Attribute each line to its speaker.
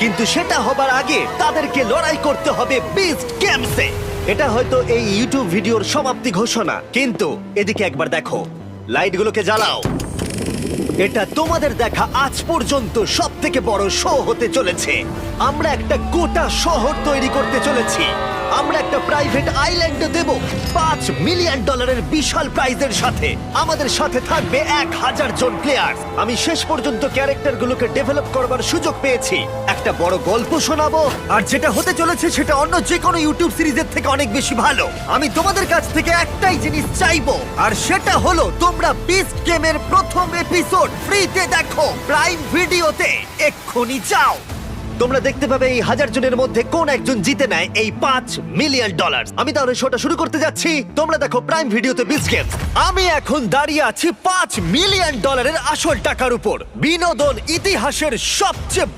Speaker 1: কিন্তু সেটা হবার আগে তাদেরকে লড়াই করতে হবে বিস্ট গেমসে। এটা হয়তো এই ইউটিউব ভিডিওর সমাপ্তি ঘোষণা, কিন্তু এদিকে একবার দেখো, লাইটগুলোকে জ্বালাও। এটা তোমাদের দেখা আজ পর্যন্ত সবথেকে বড় শো হতে চলেছে। আমরা একটা গোটা শহর তৈরি করতে চলেছি। আমরা একটা প্রাইভেট আইল্যান্ডও দেব $5 মিলিয়ন বিশাল প্রাইজের সাথে। আমাদের সাথে থাকবে 1000 জন প্লেয়ার। আমি শেষ পর্যন্ত ক্যারেক্টারগুলোকে ডেভেলপ করবার সুযোগ পেয়েছি। একটা বড় গল্প শোনাবো, আর যেটা হতে চলেছে সেটা অন্য যে কোনো ইউটিউব সিরিজের থেকে অনেক বেশি ভালো। আমি তোমাদের কাছ থেকে একটাই জিনিস চাইবো, আর সেটা হলো তোমরা বিস্ট গেমের প্রথম এপিসোড ফ্রিতে দেখো প্রাইম ভিডিওতে। এক্ষুনি যাও। তোমরা দেখতে পাবে এই 1000 জনের মধ্যে কোন একজন জিতে নেয় এই $5 মিলিয়ন। আমি তাহলে শোটা শুরু করতে যাচ্ছি। তোমরা দেখো প্রাইম ভিডিওতে বিস্ট গেমস। আমি এখন দাঁড়িয়ে আছি $5 মিলিয়ন আসল টাকার উপর। বিনোদন ইতিহাসের সবচেয়ে